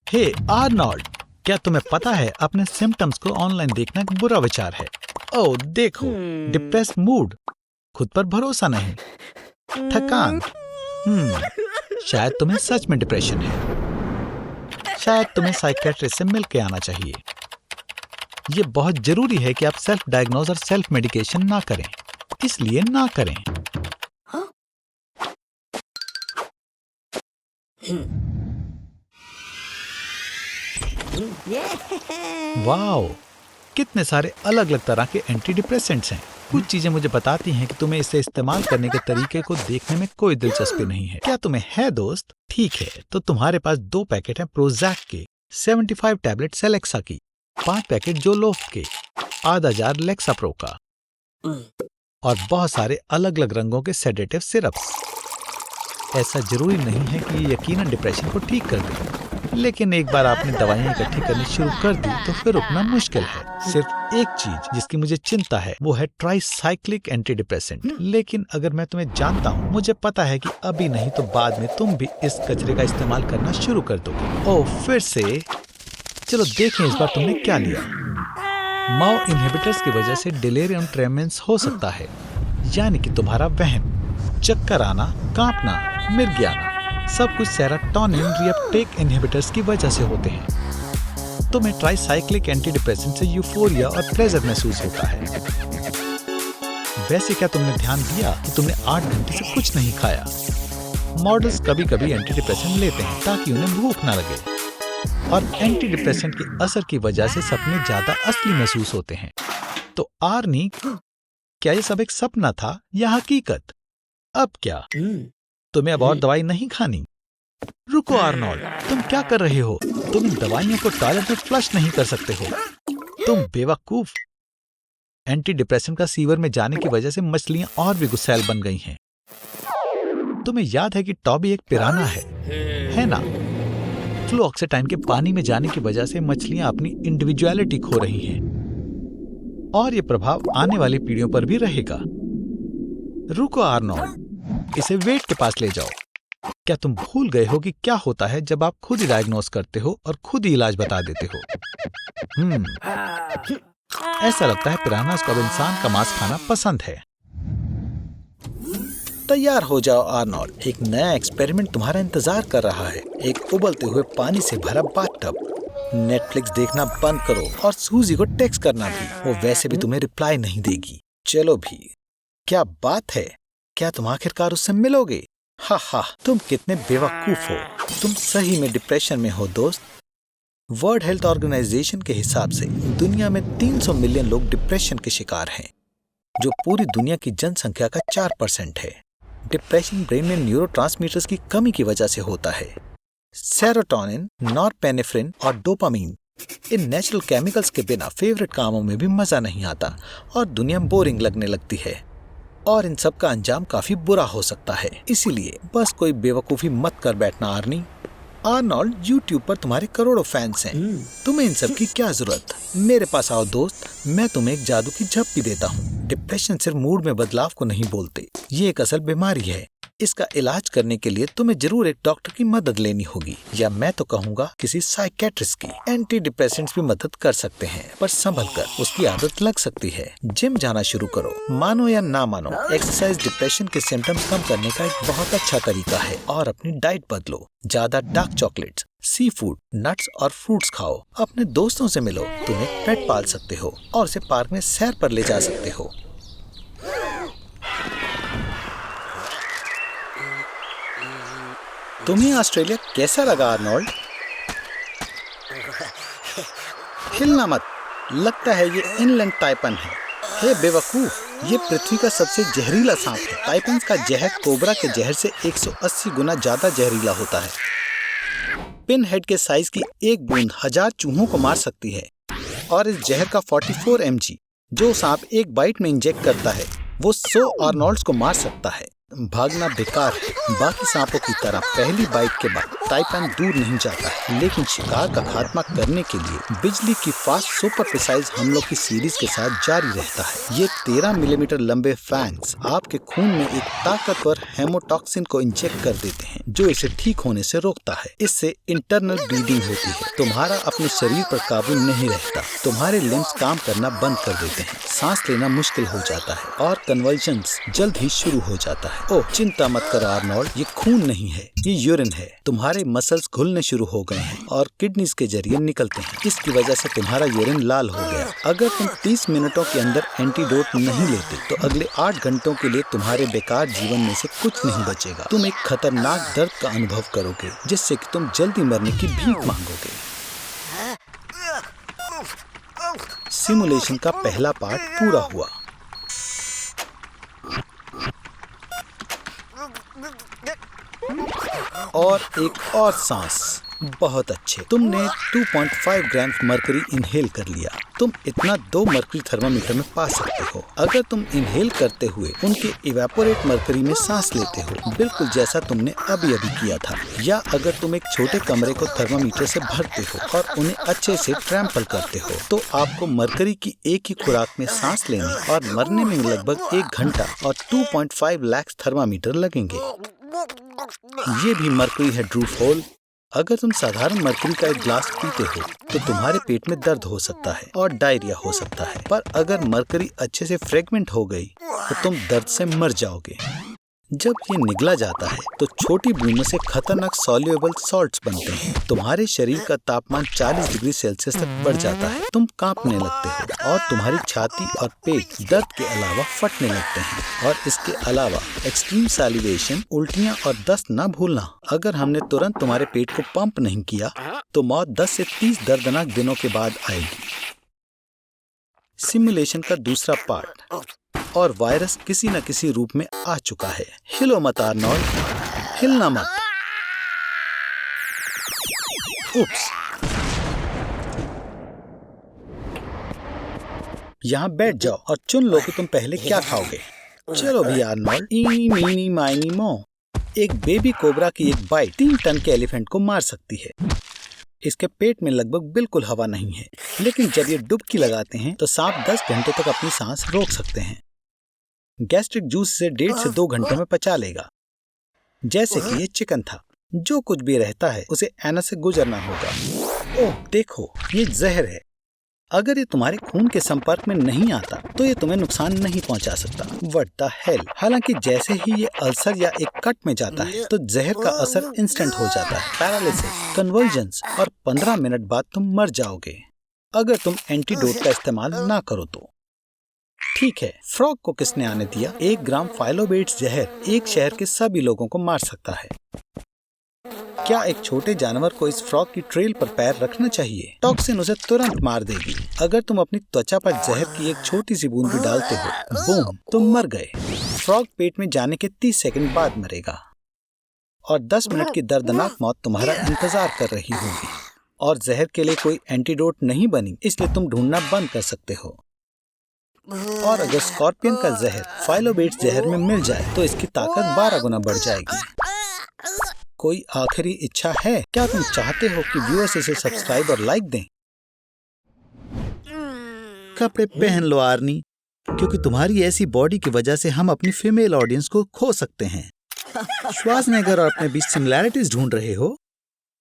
हे Arnold, क्या तुम्हें पता है अपने सिम्टम्स को ऑनलाइन देखना एक बुरा विचार है। ओह देखो, डिप्रेस्ड मूड, खुद पर भरोसा नहीं, थकान। शायद तुम्हें सच में डिप्रेशन है। शायद तुम्हें साइकियाट्रिस्ट से मिल के आना चाहिए। ये बहुत जरूरी है कि आप सेल्फ डायग्नोज और सेल्फ मेडिकेशन ना करें, इसलिए ना करें। वाओ, कितने सारे अलग अलग तरह के एंटी डिप्रेसेंट्स हैं। कुछ चीजें मुझे बताती हैं कि तुम्हें इसे इस्तेमाल करने के तरीके को देखने में कोई दिलचस्पी नहीं है। क्या तुम्हें है दोस्त? ठीक है, तो तुम्हारे पास 2 पैकेट हैं प्रोजैक के, 75 टैबलेट सेलेक्सा की, 5 पैकेट जोलोफ के, आधा जार लेक्साप्रो का और बहुत सारे अलग अलग रंगों के सेडेटिव सिरप्स। ऐसा जरूरी नहीं है कि ये यकीनन डिप्रेशन को ठीक कर दे, लेकिन एक बार आपने दवाइयां इकट्ठी करनी शुरू कर दी तो फिर रुकना मुश्किल है। सिर्फ एक चीज जिसकी मुझे चिंता है वो है ट्राइसाइक्लिक एंटी डिप्रेसेंट। लेकिन अगर मैं तुम्हें जानता हूँ, मुझे पता है कि अभी नहीं तो बाद में तुम भी इस कचरे का इस्तेमाल करना शुरू कर दोगे। ओह फिर से, चलो देखें इस बार तुमने क्या लिया। माओ इनहिबिटर्स की वजह से डिलेरियम ट्रेमेंस हो सकता है, यानी कि तुम्हारा वहम, चक्कर आना, कांपना, मिर्गी आना, सब कुछ सेरोटोनिन रीअपटेक इनहिबिटर्स की वजह से होते हैं। तुम्हें ट्राइसाइक्लिक एंटी डिप्रेसेंट से यूफोरिया और प्लेजर महसूस होता है। वैसे क्या तुमने ध्यान दिया कि तुमने 8 घंटे से कुछ नहीं खाया? मॉडल्स कभी कभी एंटी डिप्रेसेंट लेते हैं ताकि उन्हें भूख न लगे, और एंटी डिप्रेसेंट के असर की वजह से सपने ज्यादा असली महसूस होते हैं। तो आर्नी, क्या ये सब एक सपना था या हकीकत? अब क्या तुम्हें अब और दवाई नहीं खानी? रुको आर्नोल्ड, तुम क्या कर रहे हो? तुम इन दवाइयों को टॉयलेट में फ्लश नहीं कर सकते हो, तुम बेवकूफ। एंटी डिप्रेसेंट का सीवर में जाने की वजह से मछलियां और भी गुस्सैल बन गई हैं। तुम्हें याद है कि टॉबी एक पिराना है ना? फ्लूऑक्सीटाइन के पानी में जाने की वजह से मछलियां अपनी इंडिविजुअलिटी खो रही हैं, और ये प्रभाव आने वाली पीढ़ियों पर भी रहेगा। रुको आर्नोल्ड, इसे वेट के पास ले जाओ। क्या तुम भूल गए हो कि क्या होता है जब आप खुद ही डायग्नोस करते हो और खुद ही इलाज बता देते हो? ऐसा लगता है पिरानास को अब इंसान का मांस खाना पसंद है। तैयार हो जाओ आर्नोल्ड, एक नया एक्सपेरिमेंट तुम्हारा इंतजार कर रहा है। एक उबलते हुए पानी से भरा बाथटब। नेटफ्लिक्स देखना बंद करो और सूजी को टेक्स्ट करना भी, वो वैसे भी तुम्हें रिप्लाई नहीं देगी। चलो भी, क्या बात है, क्या तुम आखिरकार उससे मिलोगे? हा, तुम कितने बेवकूफ हो। तुम सही में डिप्रेशन में हो दोस्त। वर्ल्ड हेल्थ ऑर्गेनाइजेशन के हिसाब से दुनिया में 300 मिलियन लोग डिप्रेशन के शिकार हैं, जो पूरी दुनिया की जनसंख्या का 4% है। डिप्रेशन ब्रेन में न्यूरोट्रांसमीटर्स की कमी की वजह से होता है। सेरोटोनिन, नॉरपेनेफ्रिन और डोपामीन, इन नेचुरल केमिकल्स के बिना फेवरेट कामों में भी मजा नहीं आता और दुनिया बोरिंग लगने लगती है, और इन सब का अंजाम काफी बुरा हो सकता है। इसीलिए बस कोई बेवकूफी मत कर बैठना आर्नी। आर्नोल्ड, यूट्यूब पर तुम्हारे करोड़ों फैंस हैं, तुम्हें इन सब की क्या जरूरत? मेरे पास आओ दोस्त, मैं तुम्हें एक जादू की झप्पी देता हूँ। डिप्रेशन सिर्फ मूड में बदलाव को नहीं बोलते, ये एक असल बीमारी है। इसका इलाज करने के लिए तुम्हें जरूर एक डॉक्टर की मदद लेनी होगी, या मैं तो कहूँगा किसी साइकियाट्रिस्ट की। एंटी डिप्रेसेंट्स भी मदद कर सकते हैं, पर संभल कर, उसकी आदत लग सकती है। जिम जाना शुरू करो, मानो या ना मानो, एक्सरसाइज डिप्रेशन के सिम्टम्स कम करने का एक बहुत अच्छा तरीका है। और अपनी डाइट बदलो, ज्यादा dark chocolates, sea food, nuts और फ्रूट्स खाओ। अपने दोस्तों से मिलो, तुम एक पेट पाल सकते हो और उसे पार्क में सैर पर ले जा सकते हो। तुम्हें ऑस्ट्रेलिया कैसा लगा आर्नोल्ड? हिलना मत, लगता है ये इनलैंड टाइपन है। हे बेवकूफ, ये पृथ्वी का सबसे जहरीला सांप है। टाइपन का जहर कोबरा के जहर से 180 गुना ज्यादा जहरीला होता है। पिन हेड के साइज की एक बूंद 1000 चूहों को मार सकती है, और इस जहर का 44 mg जो सांप एक बाइट में इंजेक्ट करता है, वो 100 आर्नोल्ड्स को मार सकता है। भागना बेकार है। बाकी सांपों की तरह पहली बाइट के बाद ताइपान दूर नहीं जाता है, लेकिन शिकार का खात्मा करने के लिए बिजली की फास्ट सुपर प्रिसाइज हमलों की सीरीज के साथ जारी रहता है। ये 13 मिलीमीटर लंबे फैंग्स आपके खून में एक ताकतवर हेमोटॉक्सिन को इंजेक्ट कर देते हैं, जो इसे ठीक होने से रोकता है। इससे इंटरनल ब्लीडिंग होती है, तुम्हारा अपने शरीर पर काबू नहीं रहता, तुम्हारे लिम्स काम करना बंद कर देते हैं, सांस लेना मुश्किल हो जाता है और कन्वल्शंस जल्द ही शुरू हो जाता है। ओह चिंता मत कर आर्नोल्ड, ये खून नहीं है, ये यूरिन है। तुम्हारे मसल्स घुलने शुरू हो गए हैं और किडनीज के जरिए निकलते हैं। इसकी वजह से तुम्हारा यूरिन लाल हो गया। अगर तुम 30 मिनटों के अंदर एंटीडोट नहीं लेते तो अगले 8 घंटों के लिए तुम्हारे बेकार जीवन में से कुछ नहीं बचेगा। तुम एक खतरनाक दर्द का अनुभव करोगे, जिससे कि तुम जल्दी मरने की भीख मांगोगे। सिमुलेशन का पहला पार्ट पूरा हुआ। और एक और सांस। बहुत अच्छे, तुमने 2.5 ग्राम मरकरी इनहेल कर लिया। तुम इतना 2 मरकरी थर्मामीटर में पा सकते हो अगर तुम इनहेल करते हुए उनके इवेपोरेट मरकरी में सांस लेते हो, बिल्कुल जैसा तुमने अभी किया था। या अगर तुम एक छोटे कमरे को थर्मामीटर से भरते हो और उन्हें अच्छे से ट्रैम्पल करते हो, तो आपको मरकरी की एक ही खुराक में सांस लेने और मरने में लगभग 1 घंटा और 2.5 लाख थर्मामीटर लगेंगे। ये भी मरकरी है ड्रूफोल। अगर तुम साधारण मरकरी का एक ग्लास पीते हो तो तुम्हारे पेट में दर्द हो सकता है और डायरिया हो सकता है, पर अगर मरकरी अच्छे से फ्रेगमेंट हो गई तो तुम दर्द से मर जाओगे। जब ये निगला जाता है तो छोटी बूंदों से खतरनाक सॉल्युएबल सॉल्ट्स बनते हैं। तुम्हारे शरीर का तापमान 40 डिग्री सेल्सियस तक बढ़ जाता है। तुम कांपने लगते हो और तुम्हारी छाती और पेट दर्द के अलावा फटने लगते हैं। और इसके अलावा एक्सट्रीम सैलिवेशन, उल्टियां और दस्त न भूलना। अगर हमने तुरंत तुम्हारे पेट को पंप नहीं किया तो मौत 10 से 30 दर्दनाक दिनों के बाद आएगी। सिमुलेशन का दूसरा पार्ट। और वायरस किसी न किसी रूप में आ चुका है। हिलो मत आर्नोल्ड, हिलना मत। उप्स। यहाँ बैठ जाओ और चुन लो कि तुम पहले क्या खाओगे। चलो भी आर्नोल्ड। इनी मीनी माइनी मो। एक बेबी कोबरा की एक बाइट 3 टन के एलिफेंट को मार सकती है। इसके पेट में लगभग बिल्कुल हवा नहीं है, लेकिन जब ये डुबकी लगाते हैं तो सांप 10 घंटे तक अपनी सांस रोक सकते हैं। गैस्ट्रिक जूस से 1.5 से 2 घंटों में पचा लेगा। जैसे कि ये चिकन था। जो कुछ भी रहता है उसे एनस से गुजरना होगा। ओह देखो, ये जहर है। अगर ये तुम्हारे खून के संपर्क में नहीं आता तो ये तुम्हें नुकसान नहीं पहुंचा सकता। What the hell. हालांकि जैसे ही ये अल्सर या एक कट में जाता है तो जहर का असर इंस्टेंट हो जाता है। पैरालिसिस, कन्वर्जन्स और 15 मिनट बाद तुम मर जाओगे अगर तुम एंटीडोट का इस्तेमाल ना करो तो। ठीक है, फ्रॉग को किसने आने दिया? 1 ग्राम फाइलोबेट्स जहर एक शहर के सभी लोगों को मार सकता है। क्या एक छोटे जानवर को इस फ्रॉग की ट्रेल पर पैर रखना चाहिए? टॉक्सिन उसे तुरंत मार देगी। अगर तुम अपनी त्वचा पर जहर की एक छोटी सी बूंद भी डालते हो, बूम, तुम मर गए। फ्रॉग पेट में जाने के 30 सेकंड बाद मरेगा और 10 मिनट की दर्दनाक मौत तुम्हारा इंतजार कर रही होगी। और जहर के लिए कोई एंटीडोट नहीं बनी, इसलिए तुम ढूंढना बंद कर सकते हो। और अगर स्कॉर्पियन का जहर फाइलोबेट्स जहर में मिल जाए तो इसकी ताकत 12 गुना बढ़ जाएगी। कोई आखिरी इच्छा है? क्या तुम चाहते हो कि व्यूअर्स इसे सब्सक्राइब और लाइक दें? कपड़े पहन लो आर्नी, क्योंकि तुम्हारी ऐसी बॉडी की वजह से हम अपनी फीमेल ऑडियंस को खो सकते हैं। श्वासनगर और अपने बीच सिमिलैरिटीज ढूंढ रहे हो?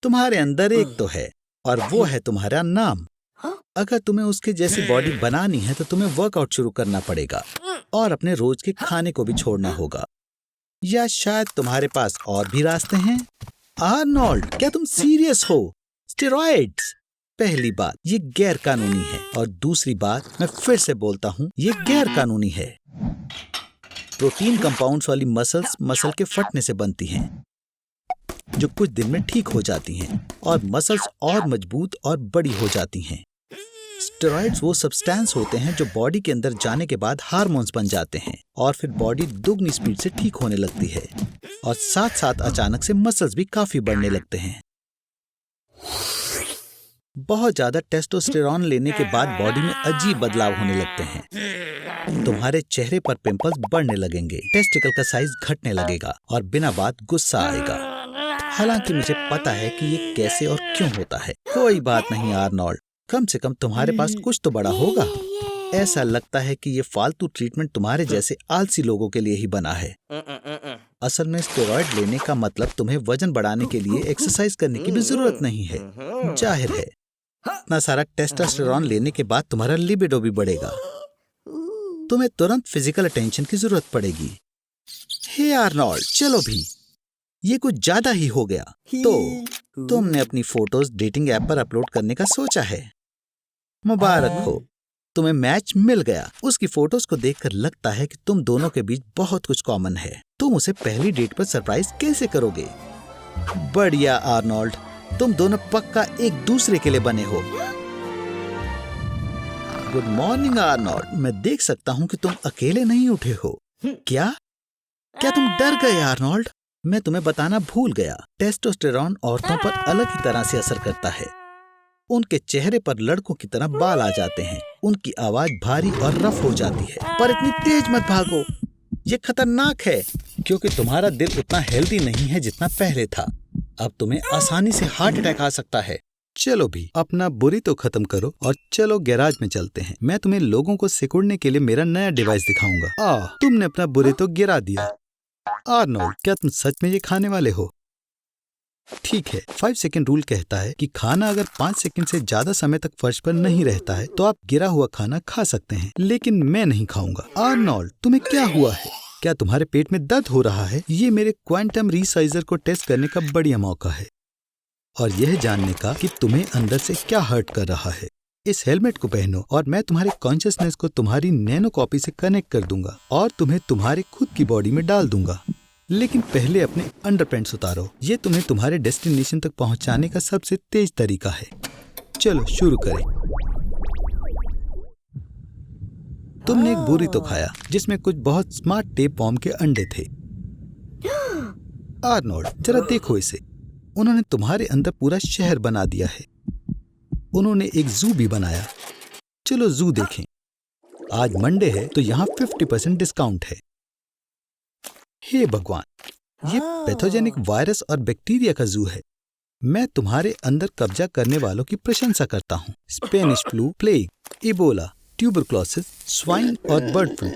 तुम्हारे अंदर एक तो है और वो है तुम्हारा नाम। अगर तुम्हें उसके जैसी बॉडी बनानी है तो तुम्हें वर्कआउट शुरू करना पड़ेगा और अपने रोज के खाने को भी छोड़ना होगा। या शायद तुम्हारे पास और भी रास्ते हैं। आर्नोल्ड, क्या तुम सीरियस हो? स्टेरॉइड्स। पहली बात, ये गैर कानूनी है और दूसरी बात, मैं फिर से बोलता हूँ, ये गैर कानूनी है। प्रोटीन कंपाउंड्स वाली मसल्स मसल के फटने से बनती हैं, जो कुछ दिन में ठीक हो जाती हैं और मसल्स और मजबूत और बड़ी हो जाती हैं। स्टेरॉइड्स वो सब्सटेंस होते हैं जो बॉडी के अंदर जाने के बाद हार्मोन्स बन जाते हैं और फिर बॉडी दुगनी स्पीड से ठीक होने लगती है और साथ साथ अचानक से मसल्स भी काफी बढ़ने लगते हैं। बहुत ज्यादा टेस्टोस्टेरॉन लेने के बाद बॉडी में अजीब बदलाव होने लगते हैं। तुम्हारे चेहरे पर पिंपल्स बढ़ने लगेंगे, टेस्टिकल का साइज घटने लगेगा और बिना बात गुस्सा आएगा। हालांकि मुझे पता है कि ये कैसे और क्यों होता है। कोई बात नहीं आर्नोल्ड, कम से कम तुम्हारे पास कुछ तो बड़ा होगा। ऐसा लगता है कि ये फालतू ट्रीटमेंट तुम्हारे जैसे आलसी लोगों के लिए ही बना है। असल में स्टेरॉइड लेने का मतलब तुम्हें वजन बढ़ाने के लिए एक्सरसाइज करने की भी जरूरत नहीं है। जाहिर है इतना सारा टेस्टोस्टेरॉन लेने के बाद तुम्हारा लिबिडो भी बढ़ेगा। तुम्हें तुरंत फिजिकल अटेंशन की जरूरत पड़ेगी। हे आर्नोल्ड, चलो भी, ये कुछ ज्यादा ही हो गया। तो तुमने अपनी फोटोज डेटिंग ऐप पर अपलोड करने का सोचा है। मुबारक हो, तुम्हें मैच मिल गया। उसकी फोटोज को देखकर लगता है कि तुम दोनों के बीच बहुत कुछ कॉमन है। तुम उसे पहली डेट पर सरप्राइज कैसे करोगे? बढ़िया आर्नोल्ड, तुम दोनों पक्का एक दूसरे के लिए बने हो। गुड मॉर्निंग आर्नोल्ड, मैं देख सकता हूँ कि तुम अकेले नहीं उठे हो। क्या तुम डर गए आर्नोल्ड? मैं तुम्हें बताना भूल गया, टेस्टोस्टेरॉन औरतों पर अलग ही तरह से असर करता है। उनके चेहरे पर लड़कों की तरह बाल आ जाते हैं, उनकी आवाज भारी और रफ हो जाती है। पर इतनी तेज मत भागो, ये खतरनाक है, क्योंकि तुम्हारा दिल उतना हेल्दी नहीं है जितना पहले था। अब तुम्हें आसानी से हार्ट अटैक आ सकता है। चलो भी, अपना बुरी तो खत्म करो और चलो गैराज में चलते हैं। मैं तुम्हें लोगों को सिकुड़ने के लिए मेरा नया डिवाइस दिखाऊंगा। तुमने अपना बुरी तो गिरा दिया। आर्नोल्ड, क्या तुम सच में ये खाने वाले हो? ठीक है, 5 सेकंड रूल कहता है कि खाना अगर 5 सेकंड से ज्यादा समय तक फर्श पर नहीं रहता है तो आप गिरा हुआ खाना खा सकते हैं, लेकिन मैं नहीं खाऊंगा। आर्नोल्ड, तुम्हें क्या हुआ है? क्या तुम्हारे पेट में दर्द हो रहा है? ये मेरे क्वांटम रिसाइजर को टेस्ट करने का बढ़िया मौका है और यह जानने का कि तुम्हें अंदर से क्या हर्ट कर रहा है। इस हेलमेट को पहनो और मैं तुम्हारे कॉन्शियसनेस को तुम्हारी नैनो कॉपी से कनेक्ट कर दूंगा और तुम्हें तुम्हारे खुद की बॉडी में डाल दूंगा। लेकिन पहले अपने अंडरपैंट्स उतारो, ये तुम्हें तुम्हारे डेस्टिनेशन तक पहुंचाने का सबसे तेज तरीका है। चलो शुरू करें। तुमने एक बुरी तो खाया जिसमें कुछ बहुत स्मार्ट टेप वॉर्म के अंडे थे। आर्नोल्ड, जरा देखो इसे, उन्होंने तुम्हारे अंदर पूरा शहर बना दिया है। उन्होंने एक जू भी बनाया। चलो जू देखें। आज मंडे है तो यहाँ 50% डिस्काउंट है। हे भगवान, ये पैथोजेनिक वायरस और बैक्टीरिया का जू है। मैं तुम्हारे अंदर कब्जा करने वालों की प्रशंसा करता हूँ। Spanish flu, plague, Ebola, tuberculosis, swine और बर्ड फ्लू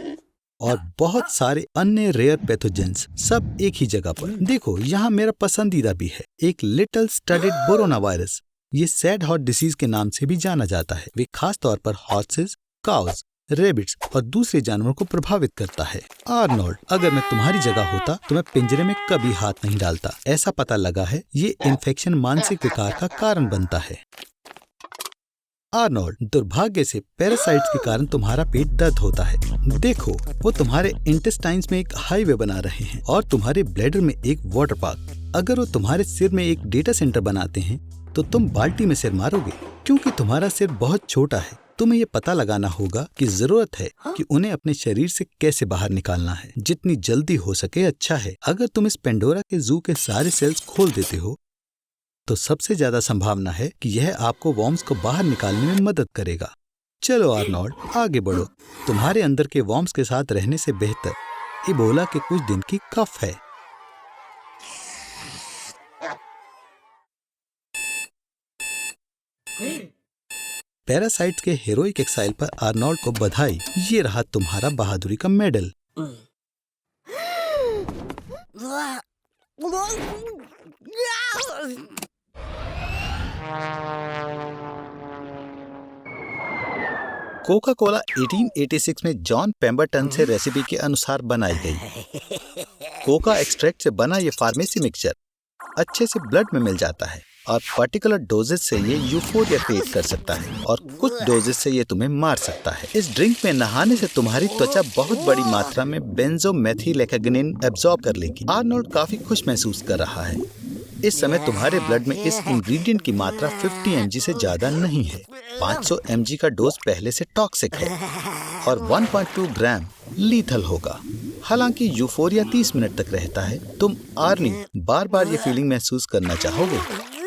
और बहुत सारे अन्य रेयर पैथोजेंस सब एक ही जगह पर। देखो, यहाँ मेरा पसंदीदा भी है, एक लिटिल स्टडेड बोरोना वायरस। ये सैड हॉट डिसीज के नाम से भी जाना जाता है। वे खास तौर पर हॉर्सेस, काउज, रेबिट्स और दूसरे जानवरों को प्रभावित करता है। आर्नोल्ड, अगर मैं तुम्हारी जगह होता तो मैं पिंजरे में कभी हाथ नहीं डालता। ऐसा पता लगा है ये इन्फेक्शन मानसिक विकार का कारण बनता है। आर्नोल्ड, दुर्भाग्य से पैरासाइट्स के कारण तुम्हारा पेट दर्द होता है। देखो, वो तुम्हारे इंटेस्टाइन्स में एक हाईवे बना रहे हैं और तुम्हारे ब्लैडर में एक वाटर पार्क। अगर वो तुम्हारे सिर में एक डेटा सेंटर बनाते हैं तो तुम बाल्टी में सिर मारोगे, क्योंकि तुम्हारा सिर बहुत छोटा है। तुम्हें ये पता लगाना होगा कि जरूरत है कि उन्हें अपने शरीर से कैसे बाहर निकालना है। जितनी जल्दी हो सके अच्छा है। अगर तुम इस पेंडोरा के जू के सारे सेल्स खोल देते हो तो सबसे ज्यादा संभावना है कि यह आपको वॉर्म्स को बाहर निकालने में मदद करेगा। चलो आर्नोल्ड, आगे बढ़ो। तुम्हारे अंदर के वॉर्म्स के साथ रहने से बेहतर इबोला के कुछ दिन की कफ है। पैरासाइट्स के हेरोइक एक्साइल पर आर्नोल्ड को बधाई। ये रहा तुम्हारा बहादुरी का मेडल। कोका कोला 1886 में जॉन पेम्बरटन से रेसिपी के अनुसार बनाई गई। कोका एक्सट्रैक्ट से बना ये फार्मेसी मिक्सचर अच्छे से ब्लड में मिल जाता है और पर्टिकुलर डोजेज से ये यूफोरिया क्रिएट कर सकता है और कुछ डोजेज से ये तुम्हें मार सकता है। इस ड्रिंक में नहाने से तुम्हारी त्वचा बहुत बड़ी मात्रा में बेंजोमेथिलेक्सानिन एब्जॉर्ब कर लेगी। आर्नोल्ड काफी खुश महसूस कर रहा है। इस समय तुम्हारे ब्लड में इस इंग्रेडिएंट की मात्रा 50 mg से ज्यादा नहीं है। 500 mg का डोज पहले से टॉक्सिक है और 1.2 ग्राम लीथल होगा। हालांकि यूफोरिया 30 मिनट तक रहता है। तुम आर्नी बार बार ये फीलिंग महसूस करना चाहोगे।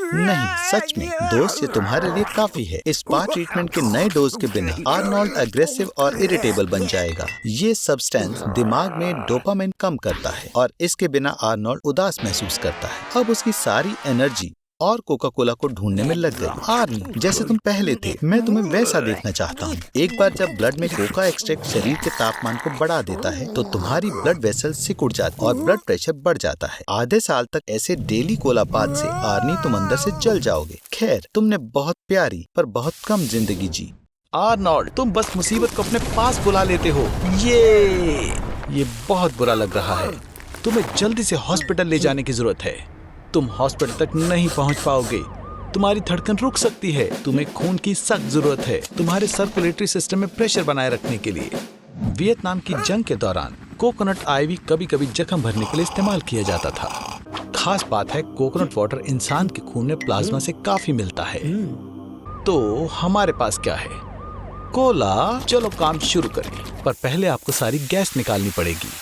नहीं, सच में दोस्त, ये तुम्हारे लिए काफी है। इस स्पा ट्रीटमेंट के नए डोज के बिना आर्नोल्ड एग्रेसिव और इरिटेबल बन जाएगा। ये सब्सटेंस दिमाग में डोपामाइन कम करता है और इसके बिना आर्नोल्ड उदास महसूस करता है। अब उसकी सारी एनर्जी और कोका कोला को ढूंढने में लग गई। आर्नी, जैसे तुम पहले थे, मैं तुम्हें वैसा देखना चाहता हूँ। एक बार जब ब्लड में कोका एक्सट्रैक्ट शरीर के तापमान को बढ़ा देता है तो तुम्हारी ब्लड वेसल सिकुड़ जाती और ब्लड प्रेशर बढ़ जाता है। आधे साल तक ऐसे डेली कोला पाद से आर्नी तुम अंदर से जल जाओगे। खैर, तुमने बहुत प्यारी पर बहुत कम जिंदगी जी। आर्नोल्ड, तुम बस मुसीबत को अपने पास बुला लेते हो। ये बहुत बुरा लग रहा है। तुम्हें जल्दी से हॉस्पिटल ले जाने की जरूरत है। तुम हॉस्पिटल तक नहीं पहुंच पाओगे। तुम्हारी धड़कन रुक सकती है। तुम्हें खून की सख्त जरूरत है तुम्हारे सर्कुलेटरी सिस्टम में प्रेशर बनाए रखने के लिए। वियतनाम की जंग के दौरान कोकोनट आईवी कभी कभी जख्म भरने के लिए इस्तेमाल किया जाता था। खास बात है, कोकोनट वाटर इंसान के खून में प्लाज्मा से काफी मिलता है। तो हमारे पास क्या है? कोला। चलो काम शुरू करें, पर पहले आपको सारी गैस निकालनी पड़ेगी।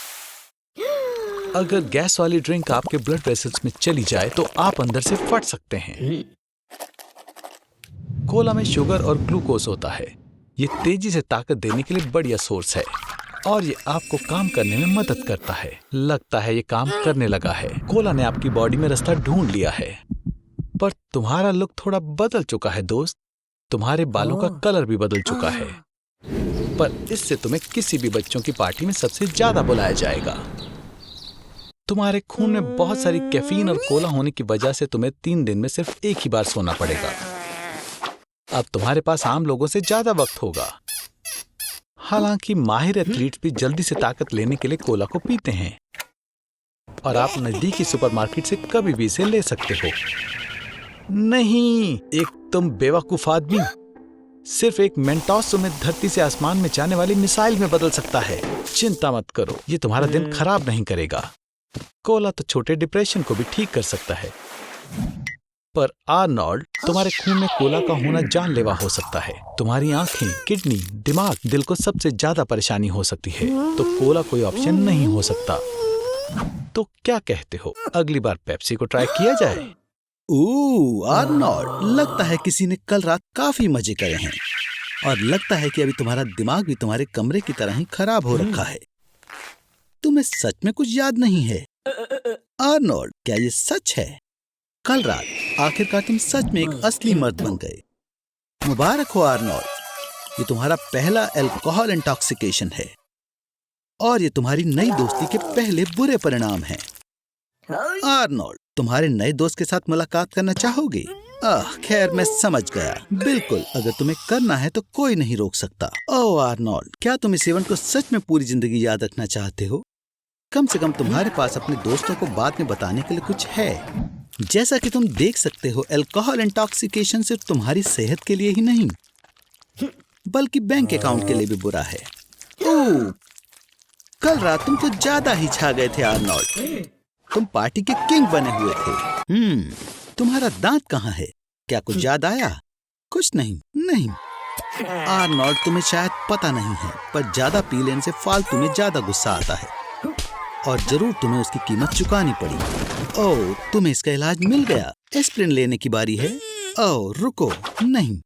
अगर गैस वाली ड्रिंक आपके ब्लड वेसल्स में चली जाए तो आप अंदर से फट सकते हैं। कोला में शुगर और ग्लूकोज होता है। ये तेजी से ताकत देने के लिए बढ़िया सोर्स है और ये आपको काम करने में मदद करता है। लगता है ये काम करने लगा है। कोला ने आपकी बॉडी में रास्ता ढूंढ लिया है। पर तुम्हारा लुक थोड़ा बदल चुका है दोस्त। तुम्हारे बालों का कलर भी बदल चुका है। पर इससे तुम्हें किसी भी बच्चों की पार्टी में सबसे ज्यादा बुलाया जाएगा। तुम्हारे खून में बहुत सारी कैफीन और कोला होने की वजह से तुम्हें 3 दिन में सिर्फ एक ही बार सोना पड़ेगा। अब तुम्हारे पास आम लोगों से ज्यादा वक्त होगा। हालांकि माहिर एथलीट्स भी जल्दी से ताकत लेने के लिए कोला को पीते हैं और आप नजदीकी सुपरमार्केट से कभी भी इसे ले सकते हो। नहीं, एक तुम बेवकूफ आदमी। सिर्फ एक मेंटोस तुम्हें धरती से आसमान में जाने वाली मिसाइल में बदल सकता है। चिंता मत करो, ये तुम्हारा दिन खराब नहीं करेगा। कोला तो छोटे डिप्रेशन को भी ठीक कर सकता है, पर आर्नोल्ड, तुम्हारे खून में कोला का होना जानलेवा हो सकता है। तुम्हारी आंखें, किडनी, दिमाग, दिल को सबसे ज्यादा परेशानी हो सकती है। तो कोला कोई ऑप्शन नहीं हो सकता। तो क्या कहते हो, अगली बार पेप्सी को ट्राई किया जाए? आर्नोल्ड, लगता है किसी ने कल रात काफी मजे करे हैं और लगता है कि अभी तुम्हारा दिमाग भी तुम्हारे कमरे की तरह ही खराब हो रखा है। तुम्हें सच में कुछ याद नहीं है? आर्नोल्ड, क्या ये सच है? कल रात आखिरकार तुम सच में एक असली मर्द बन गए। मुबारक हो आर्नोल्ड, ये तुम्हारा पहला अल्कोहल इंटॉक्सिकेशन है और ये तुम्हारी नई दोस्ती के पहले बुरे परिणाम हैं। आर्नोल्ड, तुम्हारे नए दोस्त के साथ मुलाकात करना चाहोगे? खैर, मैं समझ गया। बिल्कुल, अगर तुम्हें करना है तो कोई नहीं रोक सकता। ओह आर्नोल्ड, क्या तुम इस इवेंट को सच में पूरी जिंदगी याद रखना चाहते हो? कम से कम तुम्हारे पास अपने दोस्तों को बाद में बताने के लिए कुछ है। जैसा कि तुम देख सकते हो, अल्कोहल इंटॉक्सिकेशन सिर्फ तुम्हारी सेहत के लिए ही नहीं बल्कि बैंक अकाउंट के लिए भी बुरा है। ओह, कल रात तुम तो ज्यादा ही छा गए थे आर्नोल्ड। तुम पार्टी के किंग बने हुए थे। तुम्हारा दांत कहाँ है? क्या कुछ याद आया? कुछ नहीं। आर्नोल्ड, तुम्हें शायद पता नहीं है, पर ज्यादा पी लेने से फालतू में ज्यादा गुस्सा आता है और जरूर तुम्हें उसकी कीमत चुकानी पड़ी। ओह, तुम्हें इसका इलाज मिल गया। एस्प्रिन लेने की बारी है। ओह, रुको, नहीं,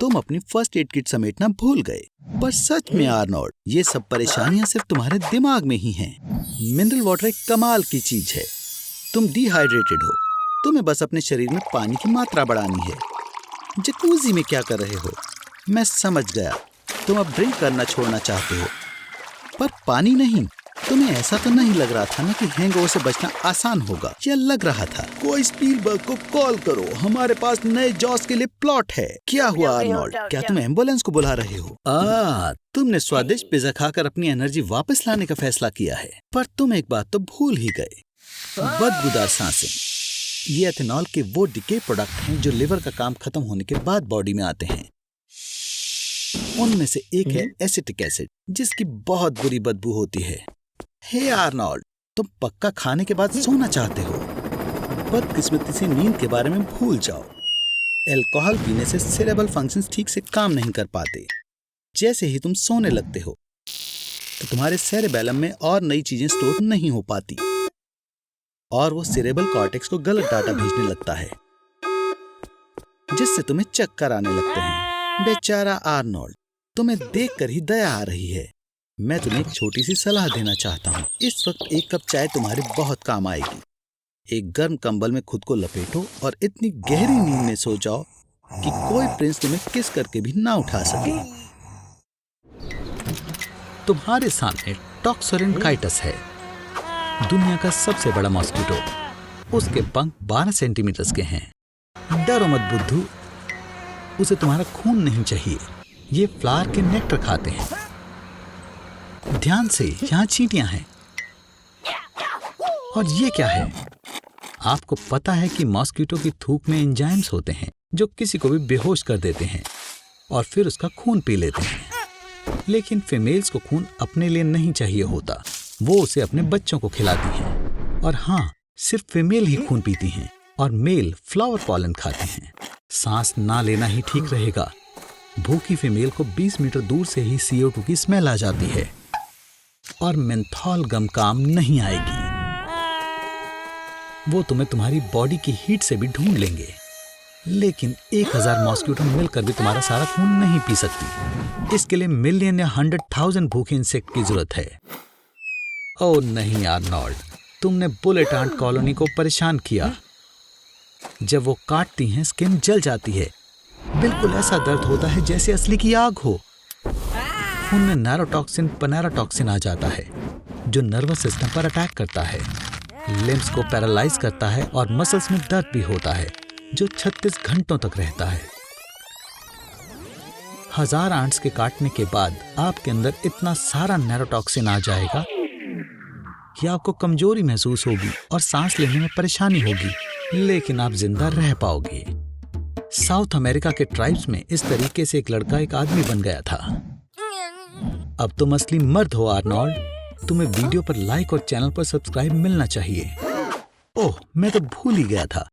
तुम अपनी फर्स्ट एड किट समेटना भूल गए। पर सच में आर्नोल्ड, ये सब परेशानियां सिर्फ तुम्हारे दिमाग में ही हैं। मिनरल वाटर एक कमाल की चीज है। तुम डिहाइड्रेटेड हो। तुम्हें बस अपने शरीर में पानी की मात्रा बढ़ानी है। जकूजी में क्या कर रहे हो? मैं समझ गया, तुम अब ड्रिंक करना छोड़ना चाहते हो, पर पानी नहीं। तुम्हें ऐसा तो नहीं लग रहा था ना कि हैंगओवर से बचना आसान होगा? या लग रहा था? कोई स्पीलबर्ग को कॉल करो, हमारे पास नए जॉस के लिए प्लॉट है। क्या हुआ आर्नोल्ड, क्या तुम एम्बुलेंस को बुला रहे हो? तुमने स्वादिष्ट पिज्जा खाकर अपनी एनर्जी वापस लाने का फैसला किया है, पर तुम एक बात तो भूल ही गए, बदबूदार सांसें। ये एथेनॉल के वो डिके प्रोडक्ट हैं जो लिवर का काम खत्म होने के बाद बॉडी में आते हैं। उनमें से एक है एसिटिक एसिड, जिसकी बहुत बुरी बदबू होती है। हे आर्नोल्ड, तुम पक्का खाने के बाद सोना चाहते हो। बदकिस्मती से नींद के बारे में भूल जाओ। अल्कोहल पीने से सेरेब्रल फंक्शंस ठीक से काम नहीं कर पाते। जैसे ही तुम सोने लगते हो तो तुम्हारे सेरेबेलम में और नई चीजें स्टोर नहीं हो पाती और वो सेरेब्रल कॉर्टेक्स को गलत डाटा भेजने लगता है। जिससे तुम्हें चक्कर आने लगते हैं। बेचारा आर्नोल्ड, तुम्हें देखकर ही दया आ रही है। मैं तुम्हें एक छोटी सी सलाह देना चाहता हूँ। इस वक्त एक कप चाय तुम्हारे बहुत काम आएगी। एक गर्म कंबल में खुद को लपेटो और इतनी गहरी नींद में सो जाओ कि कोई प्रिंस तुम्हें किस करके भी ना उठा सके। तुम्हारे सामने टॉक्सोरिनकाइटस है, दुनिया का सबसे बड़ा मॉस्किटो। उसके पंख 12 सेंटीमीटर के हैं। डरो मत बुद्धू, उसे तुम्हारा खून नहीं चाहिए। ये फ्लावर के नेक्टर खाते हैं। ध्यान से, यहाँ चींटियां हैं। और ये क्या है? आपको पता है कि मॉस्किटो की थूक में एंजाइम्स होते हैं जो किसी को भी बेहोश कर देते हैं और फिर उसका खून पी लेते हैं। लेकिन फीमेल्स को खून अपने लिए नहीं चाहिए होता, वो उसे अपने बच्चों को खिलाती हैं। और हाँ, सिर्फ फीमेल ही खून पीती हैं और मेल फ्लावर पॉलन खाते हैं। सांस ना लेना ही ठीक रहेगा। भूखी फीमेल को 20 मीटर दूर से ही CO2 की स्मेल आ जाती है और मेंथॉल गम काम नहीं आएगी। वो तुम्हें तुम्हारी बॉडी की हीट से भी ढूंढ लेंगे, लेकिन 1000 मॉस्किटो मिलकर भी तुम्हारा सारा खून नहीं पी सकती। इसके लिए मिलियन या 100,000 भूखे इंसेक्ट की जरूरत है। ओह नहीं आर्नोल्ड, तुमने बुलेट आंट कॉलोनी को परेशान किया। जब वो काटती हैं, स्किन जल जाती है। बिल्कुल ऐसा दर्द होता है जैसे असली की आग हो। खून में नैरोटॉक्सिन पनेराटॉक्सिन आ जाता है जो नर्वस सिस्टम पर अटैक करता है, लिम्स को पैरालाइज करता है और मसल्स में दर्द भी होता है जो 36 घंटों तक रहता है। 1000 आंट्स के काटने के बाद आपके अंदर इतना सारा नैरोटॉक्सिन आ जाएगा कि आपको कमजोरी महसूस होगी और सांस लेने में परेशानी होगी, लेकिन आप जिंदा रह पाओगे। साउथ अमेरिका के ट्राइब्स में इस तरीके से एक लड़का एक आदमी बन गया था। अब तुम असली मर्द हो आर्नोल्ड। तुम्हें वीडियो पर लाइक और चैनल पर सब्सक्राइब मिलना चाहिए। ओह, मैं तो भूल ही गया था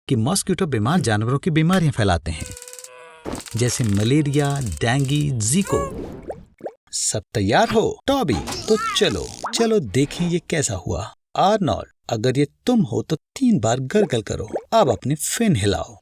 कि मॉस्किटो बीमार जानवरों की बीमारियां फैलाते हैं, जैसे मलेरिया, डेंगू, जीको। सब तैयार हो टॉबी? तो चलो चलो देखें ये कैसा हुआ। आर्नोल्ड, अगर ये तुम हो तो 3 बार गर्गल करो। अब अपने फिन हिलाओ।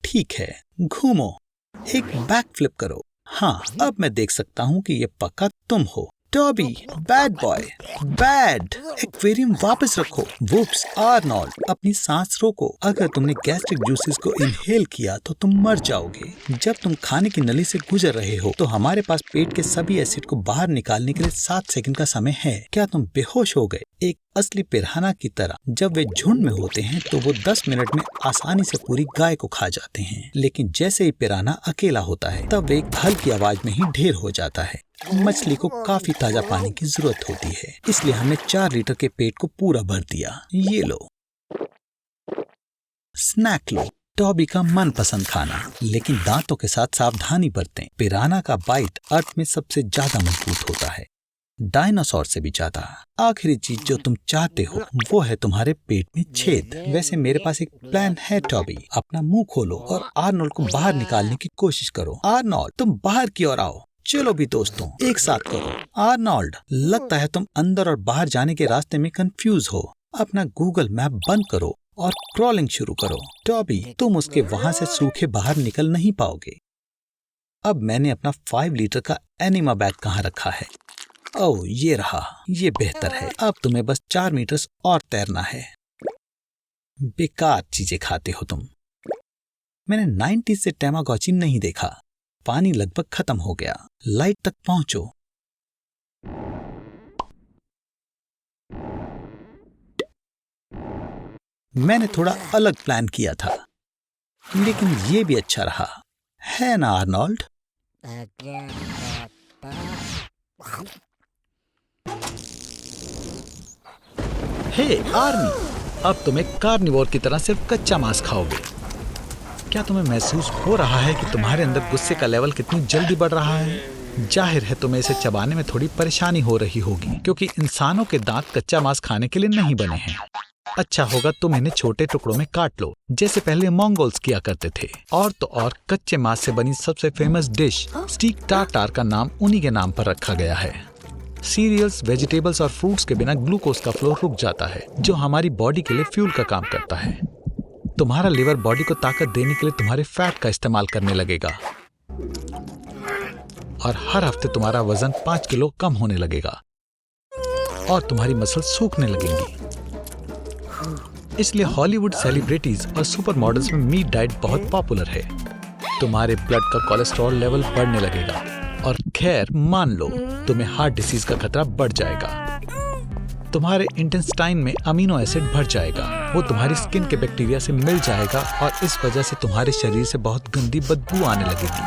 ठीक है, घूमो, एक बैक फ्लिप करो। हाँ, अब मैं देख सकता हूँ कि ये पक्का तुम हो। Toby, bad boy, bad. Aquarium वापस रखो। वुप्स, आर्नोल्ड, अपनी सांस रोको। अगर तुमने गैस्ट्रिक जूसेस को इनहेल किया तो तुम मर जाओगे। जब तुम खाने की नली से गुजर रहे हो तो हमारे पास पेट के सभी एसिड को बाहर निकालने के लिए 7 सेकंड का समय है। क्या तुम बेहोश हो गए? एक असली पिराना की तरह जब वे झुंड में होते हैं तो वो 10 मिनट में आसानी से पूरी गाय को खा जाते हैं, लेकिन जैसे ही पिराना अकेला होता है तब वे एक हल्की आवाज में ही ढेर हो जाता है। मछली को काफी ताजा पानी की जरूरत होती है, इसलिए हमने 4 लीटर के पेट को पूरा भर दिया। ये लो, स्नैक लो। टॉबी का मनपसंद खाना, लेकिन दांतों के साथ सावधानी बरतें। पिराना का बाइट अर्थ में सबसे ज्यादा मजबूत होता है, डायनासोर से भी ज्यादा। आखिरी चीज जो तुम चाहते हो वो है तुम्हारे पेट में छेद। वैसे मेरे पास एक प्लान है टॉबी। अपना मुंह खोलो और आर्नोल्ड को बाहर निकालने की कोशिश करो। आर्नोल्ड, तुम बाहर की ओर आओ। चलो भी दोस्तों, एक साथ करो। आर्नोल्ड, लगता है तुम अंदर और बाहर जाने के रास्ते में कंफ्यूज हो। अपना गूगल मैप बंद करो और क्रॉलिंग शुरू करो। टॉबी, तुम उसके वहां से सूखे बाहर निकल नहीं पाओगे। अब मैंने अपना 5 लीटर का एनिमा बैग कहाँ रखा है? ओह, ये रहा। ये बेहतर है। अब तुम्हें बस 4 मीटर और तैरना है। बेकार चीजें खाते हो तुम। मैंने 90 से टैमागोची नहीं देखा। पानी लगभग खत्म हो गया। लाइट तक पहुंचो। मैंने थोड़ा अलग प्लान किया था, लेकिन ये भी अच्छा रहा, है ना आर्नोल्ड? हे आर्नी, अब तुम एक कार्निवोर की तरह सिर्फ कच्चा मांस खाओगे। क्या तुम्हें महसूस हो रहा है कि तुम्हारे अंदर गुस्से का लेवल कितनी जल्दी बढ़ रहा है? जाहिर है तुम्हें इसे चबाने में थोड़ी परेशानी हो रही होगी, क्योंकि इंसानों के दांत कच्चा मांस खाने के लिए नहीं बने हैं। अच्छा होगा तुम इन्हें छोटे टुकड़ों में काट लो, जैसे पहले मंगोल्स किया करते थे। और तो और कच्चे मांस से बनी सबसे फेमस डिश स्टीक टार्टार का नाम उन्हीं के नाम पर रखा गया है। सीरियल्स, वेजिटेबल्स और फ्रूट्स के बिना ग्लूकोज का फ्लो रुक जाता है, जो हमारी बॉडी के लिए फ्यूल का काम करता है। तुम्हारा लिवर बॉडी को ताकत देने के लिए तुम्हारे फैट का इस्तेमाल करने लगेगा और हर हफ्ते तुम्हारा वजन 5 किलो कम होने लगेगा और तुम्हारी मसल सूखने लगेंगी। इसलिए हॉलीवुड सेलिब्रिटीज और सुपर मॉडल्स में मीट डाइट बहुत पॉपुलर है। तुम्हारे ब्लड का कोलेस्ट्रॉल लेवल बढ़ने लगेगा और खैर मान लो तुम्हें हार्ट डिसीज का खतरा बढ़ जाएगा। तुम्हारे इंटेस्टाइन में अमीनो एसिड बढ़ जाएगा, वो तुम्हारी स्किन के बैक्टीरिया से मिल जाएगा और इस वजह से तुम्हारे शरीर से बहुत गंदी बदबू आने लगेगी।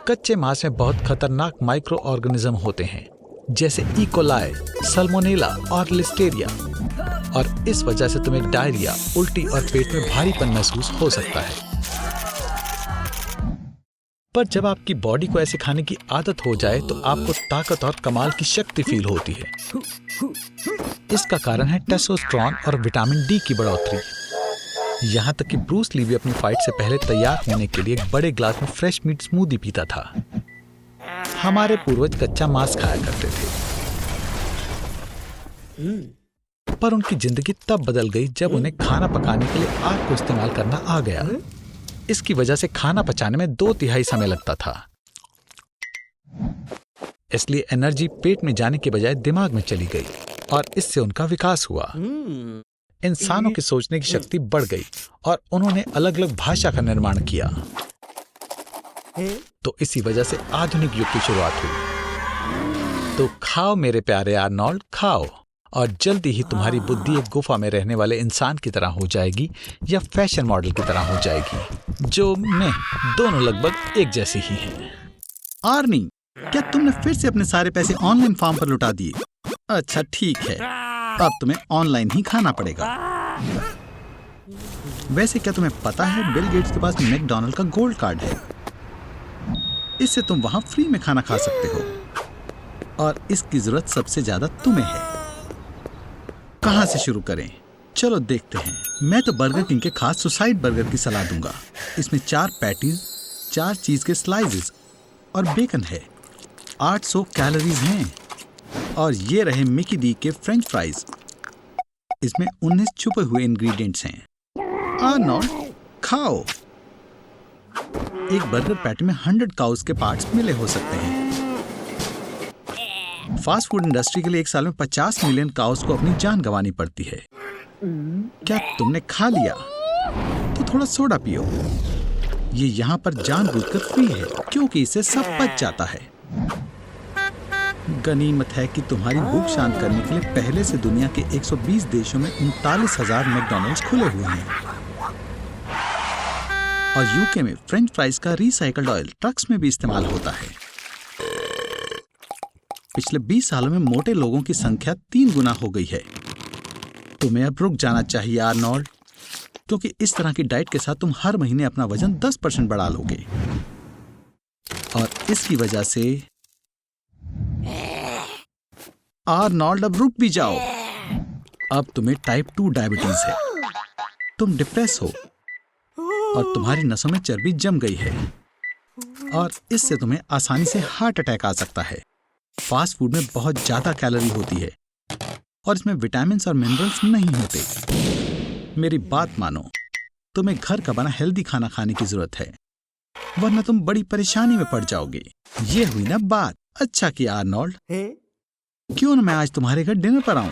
कच्चे मांस में बहुत खतरनाक माइक्रो ऑर्गेनिज्म होते हैं जैसे ई कोलाई, सल्मोनेला और लिस्टेरिया और इस वजह से तुम्हें डायरिया, उल्टी और पेट में भारीपन महसूस हो सकता है। पर जब आपकी बॉडी को ऐसे खाने की आदत हो जाए तो आपको ताकत और कमाल की शक्ति फील होती है। इसका कारण है टेस्टोस्टेरोन और विटामिन डी की बढ़ोतरी। यहाँ तक कि ब्रूस ली भी अपनी फाइट से पहले तैयार होने के लिए एक बड़े ग्लास में फ्रेश मीट स्मूदी पीता था। हमारे पूर्वज कच्चा मांस खाया करते थे, पर उनकी जिंदगी तब बदल गई जब उन्हें खाना पकाने के लिए आग को इस्तेमाल करना आ गया। इसकी वजह से खाना पचाने में 2/3 समय लगता था, इसलिए एनर्जी पेट में जाने के बजाय दिमाग में चली गई और इससे उनका विकास हुआ। इंसानों की सोचने की शक्ति बढ़ गई और उन्होंने अलग अलग भाषा का निर्माण किया। तो इसी वजह से आधुनिक युग की शुरुआत हुई। तो खाओ मेरे प्यारे आर्नोल्ड, खाओ और जल्दी ही तुम्हारी बुद्धि एक गुफा में रहने वाले इंसान की तरह हो जाएगी या फैशन मॉडल की तरह हो जाएगी, जो मैं दोनों लगभग एक जैसी ही हैं। आर्नी, क्या तुमने फिर से अपने सारे पैसे ऑनलाइन फॉर्म पर लुटा दिए? अच्छा ठीक है, अब तुम्हें ऑनलाइन ही खाना पड़ेगा। वैसे क्या तुम्हें पता है बिल गेट्स के पास मैकडॉनल्ड का गोल्ड कार्ड है? इससे तुम वहां फ्री में खाना खा सकते हो और इसकी जरूरत सबसे ज्यादा तुम्हें है। कहां से शुरू करें? चलो देखते हैं। मैं तो बर्गर किंग के खास सुसाइड बर्गर की सलाह दूंगा। इसमें 4 पैटीज, 4 चीज के स्लाइसेस और बेकन है। 800 कैलोरीज हैं। और ये रहे मिकी डी के फ्रेंच फ्राइज। इसमें 19 छुपे हुए इंग्रेडिएंट्स हैं। आर्नोल्ड, खाओ। एक बर्गर पैटी में 100 काउस के पार्ट्स मिले हो सकते हैं। फास्ट फूड इंडस्ट्री के लिए एक साल में 50 मिलियन काउस को अपनी जान गंवानी पड़ती है। क्या तुमने खा लिया? तो थोड़ा सोडा पियो। ये यहाँ पर जानबूझकर फ्री है क्योंकि इससे सब पच जाता है। गनीमत है कि तुम्हारी भूख शांत करने के लिए पहले से दुनिया के 120 देशों में 39,000 मैकडॉनल्ड्स खुले हुए हैं और यूके में फ्रेंच फ्राइज का रिसाइकल्ड ऑयल ट्रक्स में भी इस्तेमाल होता है। पिछले 20 सालों में मोटे लोगों की संख्या 3 गुना हो गई है। तुम्हें अब रुक जाना चाहिए आर्नोल्ड, क्योंकि इस तरह की डाइट के साथ तुम हर महीने अपना वजन 10% बढ़ा लोगे और इसकी वजह से आर्नोल्ड अब रुक भी जाओ। अब तुम्हें टाइप 2 डायबिटीज है। तुम डिप्रेस हो और तुम्हारी नसों में चर्बी जम गई है और इससे तुम्हें आसानी से हार्ट अटैक आ सकता है। फास्ट फूड में बहुत ज्यादा कैलोरी होती है और इसमें विटामिन और मिनरल्स नहीं होते। मेरी बात मानो, तुम्हें घर का बना हेल्दी खाना खाने की जरूरत है, वरना तुम बड़ी परेशानी में पड़ जाओगे। ये हुई ना बात। अच्छा किया आर्नोल्ड, क्यों ना मैं आज तुम्हारे घर डिनर पर आऊं?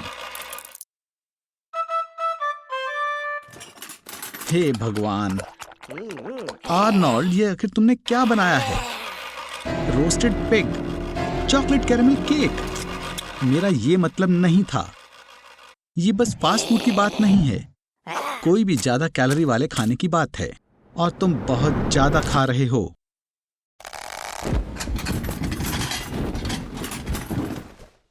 हे भगवान आर्नोल्ड, ये आखिर तुमने क्या बनाया है? Roasted pig, chocolate caramel cake. मेरा ये मतलब नहीं था। ये बस फास्ट फूड की बात नहीं है, कोई भी ज्यादा कैलोरी वाले खाने की बात है और तुम बहुत ज्यादा खा रहे हो।